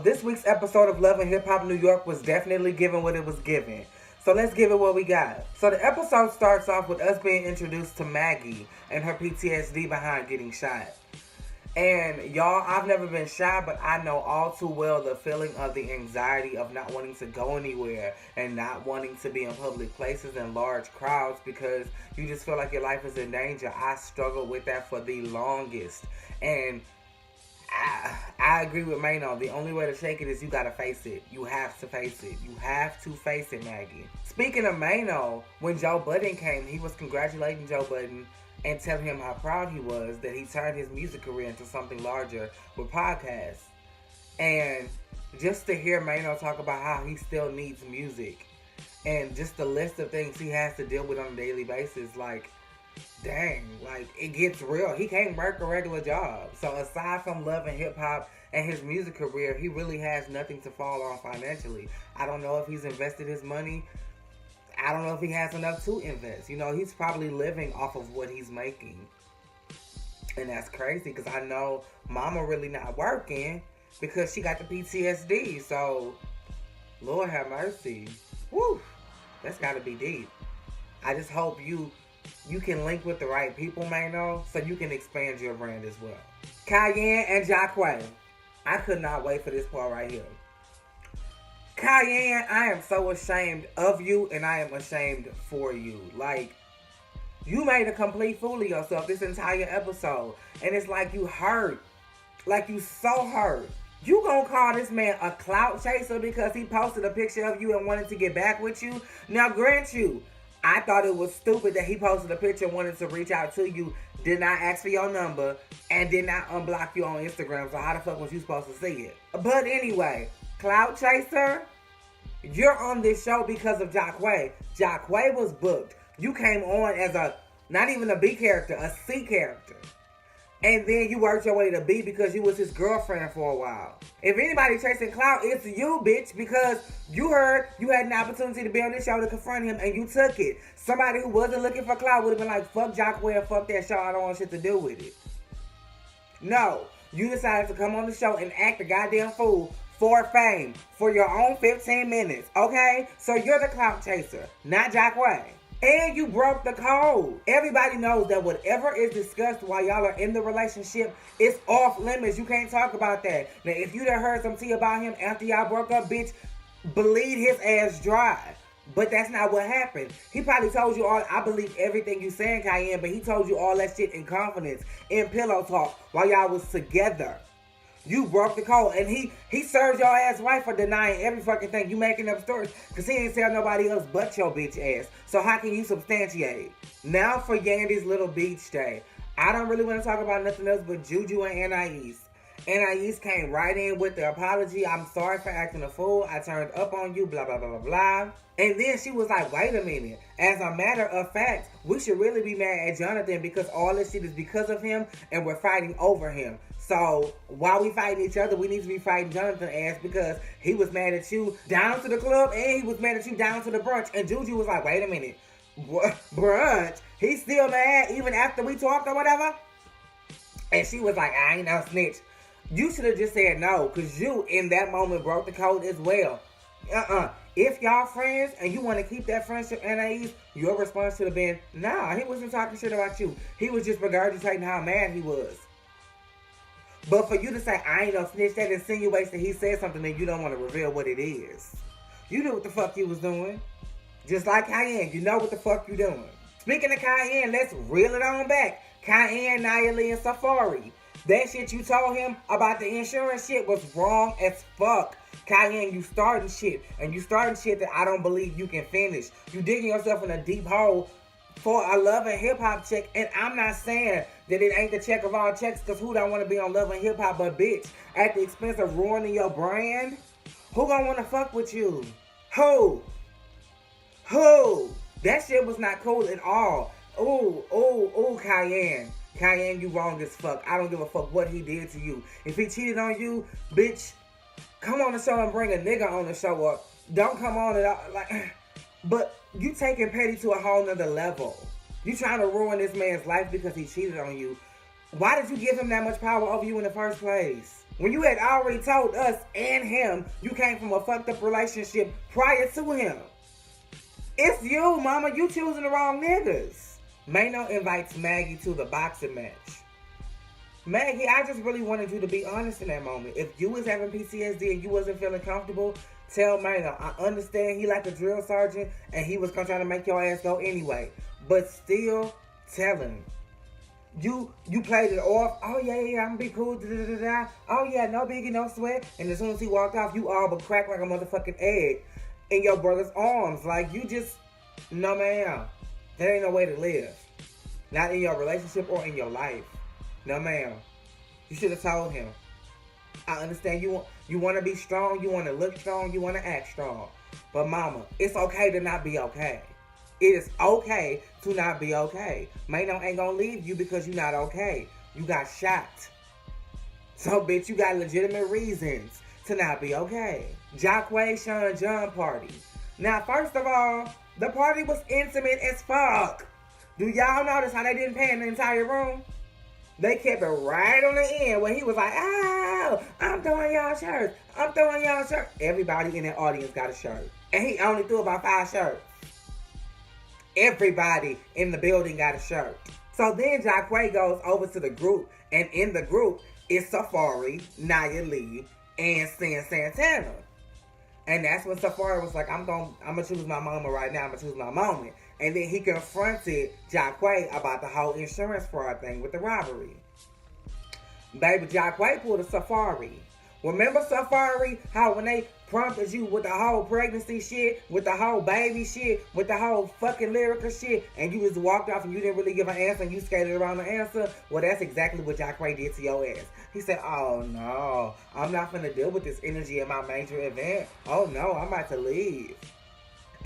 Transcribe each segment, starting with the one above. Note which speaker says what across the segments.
Speaker 1: this week's episode of Love and Hip Hop New York was definitely given what it was given. So let's give it what we got. So the episode starts off with us being introduced to Maggie and her PTSD behind getting shot. And y'all, I've never been shot, but I know all too well the feeling of the anxiety of not wanting to go anywhere and not wanting to be in public places and large crowds because you just feel like your life is in danger. I struggled with that for the longest. And I agree with Mano. The only way to shake it is you gotta face it. You have to face it. You have to face it, Maggie. Speaking of Mano, when Joe Budden came, he was congratulating Joe Budden and telling him how proud he was that he turned his music career into something larger with podcasts. And just to hear Mano talk about how he still needs music and just the list of things he has to deal with on a daily basis, like, dang, like, it gets real. He can't work a regular job. So aside from Love and Hip Hop and his music career, he really has nothing to fall on financially. I don't know if he's invested his money. I don't know if he has enough to invest. You know, he's probably living off of what he's making. And that's crazy because I know Mama really not working because she got the PTSD. So, Lord have mercy. Woo, that's got to be deep. I just hope you can link with the right people, Mano, so you can expand your brand as well. Cayenne and Jacquay. I could not wait for this part right here. Cayenne, I am so ashamed of you and I am ashamed for you. Like, you made a complete fool of yourself this entire episode. And it's like you hurt. Like you so hurt. You gonna call this man a clout chaser because he posted a picture of you and wanted to get back with you? Now, grant you, I thought it was stupid that he posted a picture and wanted to reach out to you, did not ask for your number, and did not unblock you on Instagram. So how the fuck was you supposed to see it? But anyway, clout chaser, you're on this show because of Jacquay. Jacquay was booked. You came on as not even a B character, a C character. And then you worked your way to B because you was his girlfriend for a while. If anybody chasing clout, it's you, bitch, because you heard you had an opportunity to be on this show to confront him and you took it. Somebody who wasn't looking for clout would have been like, fuck Jacquay and fuck that show, I don't want shit to do with it. No, you decided to come on the show and act a goddamn fool for fame, for your own 15 minutes, okay? So you're the clout chaser, not Jacquay. And you broke the code. Everybody knows that whatever is discussed while y'all are in the relationship, it's off limits. You can't talk about that. Now, if you done heard some tea about him after y'all broke up, bitch, bleed his ass dry. But that's not what happened. He probably told you all, I believe everything you saying, Cayenne, but he told you all that shit in confidence, in pillow talk, while y'all was together. You broke the code, and he served your ass right for denying every fucking thing. You making up stories, because he ain't tell nobody else but your bitch ass. So how can you substantiate? Now for Yandy's little beach day. I don't really want to talk about nothing else but Juju and Anais. Anais came right in with the apology. I'm sorry for acting a fool. I turned up on you, blah, blah, blah, blah, blah. And then she was like, wait a minute. As a matter of fact, we should really be mad at Jonathan because all this shit is because of him and we're fighting over him. So while we fighting each other, we need to be fighting Jonathan ass because he was mad at you down to the club and he was mad at you down to the brunch. And Juju was like, wait a minute. Brunch? He's still mad even after we talked or whatever? And she was like, I ain't no snitch. You should have just said no because you in that moment broke the code as well. If y'all friends and you want to keep that friendship Anais, your response should have been, nah, he wasn't talking shit about you. He was just regurgitating how mad he was. But for you to say, I ain't no snitch, that insinuates that he said something and you don't want to reveal what it is. You knew what the fuck you was doing. Just like Cayenne, you know what the fuck you doing. Speaking of Cayenne, let's reel it on back. Cayenne, Nayeli, and Safaree. That shit you told him about the insurance shit was wrong as fuck. Cayenne, you starting shit. And you starting shit that I don't believe you can finish. You digging yourself in a deep hole for a Love and Hip Hop check. And I'm not saying that it ain't the check of all checks, because who don't want to be on Love and Hip Hop, but bitch, at the expense of ruining your brand? Who gonna want to fuck with you? Who? That shit was not cool at all. Ooh, Cayenne. Cayenne, you wrong as fuck. I don't give a fuck what he did to you. If he cheated on you, bitch, come on the show and bring a nigga on the show up. Don't come on it like, but you taking petty to a whole nother level. You trying to ruin this man's life because he cheated on you. Why did you give him that much power over you in the first place? When you had already told us and him you came from a fucked up relationship prior to him. It's you, mama. You choosing the wrong niggas. Mano invites Maggie to the boxing match. Maggie, I just really wanted you to be honest in that moment. If you was having PTSD and you wasn't feeling comfortable, tell Mano. I understand he like a drill sergeant and he was trying to make your ass go anyway. But still, tell him. You played it off. Oh, yeah, I'm gonna be cool. Da-da-da-da. Oh, yeah, no biggie, no sweat. And as soon as he walked off, you all but cracked like a motherfucking egg in your brother's arms. Like, you just, no, ma'am. That ain't no way to live. Not in your relationship or in your life. No, ma'am. You should have told him. I understand you want to be strong. You want to look strong. You want to act strong. But, mama, it's okay to not be okay. It is okay to not be okay. Mano ain't gonna leave you because you're not okay. You got shot. So, bitch, you got legitimate reasons to not be okay. Jock, Sean, John party. Now, first of all, the party was intimate as fuck. Do y'all notice how they didn't pan the entire room? They kept it right on the end where he was like, "Oh, I'm throwing y'all shirts. I'm throwing y'all shirts." Everybody in that audience got a shirt. And he only threw about 5 shirts. Everybody in the building got a shirt. So then Jock goes over to the group, and in the group is Safaree, Nia Lee, and Sin Santana. And that's when Safaree was like, I'm gonna choose my mama right now. I'm gonna choose my moment. And then he confronted Jock about the whole insurance fraud thing with the robbery. Baby, Jock pulled a Safaree. Remember Safaree, how when they prompted you with the whole pregnancy shit, with the whole baby shit, with the whole fucking lyrical shit, and you just walked off and you didn't really give an answer and you skated around the answer? Well, that's exactly what Jock did to your ass. He said, "Oh no, I'm not gonna deal with this energy in my major event. Oh no, I'm about to leave."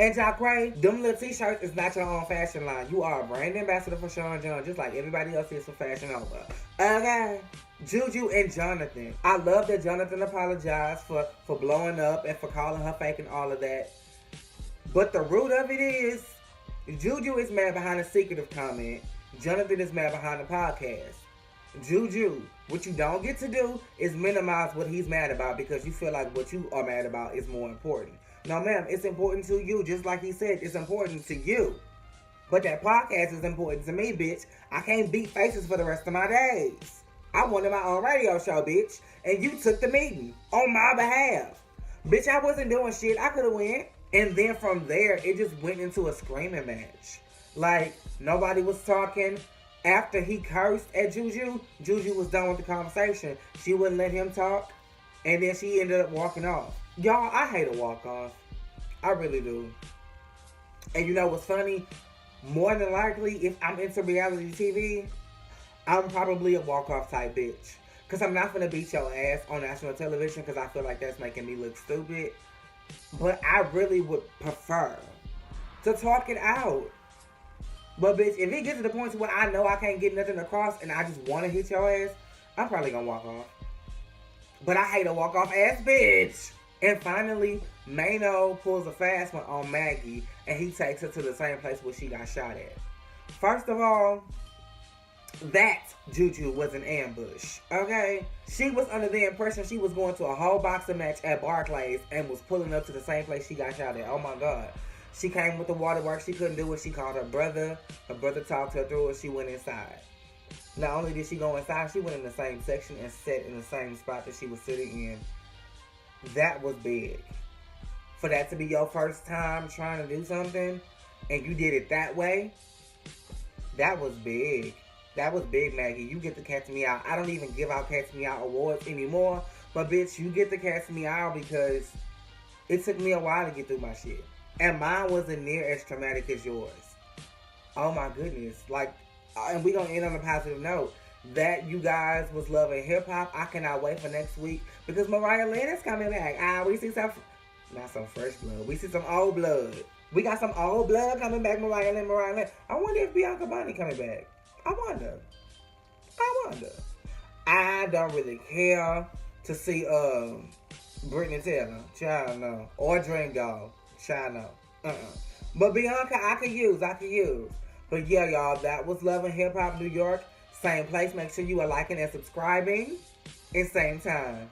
Speaker 1: And Jock, them little t-shirts is not your own fashion line. You are a brand ambassador for Sean John, just like everybody else is for Fashion Nova. Okay. Juju and Jonathan. I love that Jonathan apologized for blowing up and for calling her fake and all of that. But the root of it is, Juju is mad behind a secretive comment. Jonathan is mad behind the podcast. Juju, what you don't get to do is minimize what he's mad about because you feel like what you are mad about is more important. No, ma'am, it's important to you. Just like he said, it's important to you. But that podcast is important to me, bitch. I can't beat faces for the rest of my days. I wanted my own radio show, bitch. And you took the meeting on my behalf. Bitch, I wasn't doing shit. I could have went. And then from there, it just went into a screaming match. Like, nobody was talking. After he cursed at Juju, Juju was done with the conversation. She wouldn't let him talk. And then she ended up walking off. Y'all, I hate a walk-off. I really do. And you know what's funny? More than likely, if I'm into reality TV, I'm probably a walk-off type bitch. Because I'm not going to beat your ass on national television because I feel like that's making me look stupid. But I really would prefer to talk it out. But bitch, if it gets to the point where I know I can't get nothing across and I just want to hit your ass, I'm probably going to walk off. But I hate a walk-off ass bitch. And finally, Mano pulls a fast one on Maggie and he takes her to the same place where she got shot at. First of all, that Juju was an ambush, okay? She was under the impression she was going to a whole boxing match at Barclays and was pulling up to the same place she got shot at. Oh my God. She came with the waterworks. She couldn't do it. She called her brother. Her brother talked her through it. She went inside. Not only did she go inside, she went in the same section and sat in the same spot that she was sitting in. That was big. For that to be your first time trying to do something and you did it that way, that was big. That was big, Maggie. You get to catch me out. I don't even give out catch me out awards anymore. But bitch, you get to catch me out because it took me a while to get through my shit. And mine wasn't near as traumatic as yours. Oh my goodness. Like, and we gonna end on a positive note. That you guys was loving hip-hop. I cannot wait for next week because Mariah Lynn is coming back. We see some, not some fresh blood. We see some old blood. We got some old blood coming back, Mariah Lynn. I wonder if Bianca Bunny coming back. I wonder. I don't really care to see Brittany Taylor. Child, no. Or Dream Doll. Child, no. But Bianca, I could use. But yeah, y'all, that was Love and Hip Hop New York. Same place. Make sure you are liking and subscribing. and same time.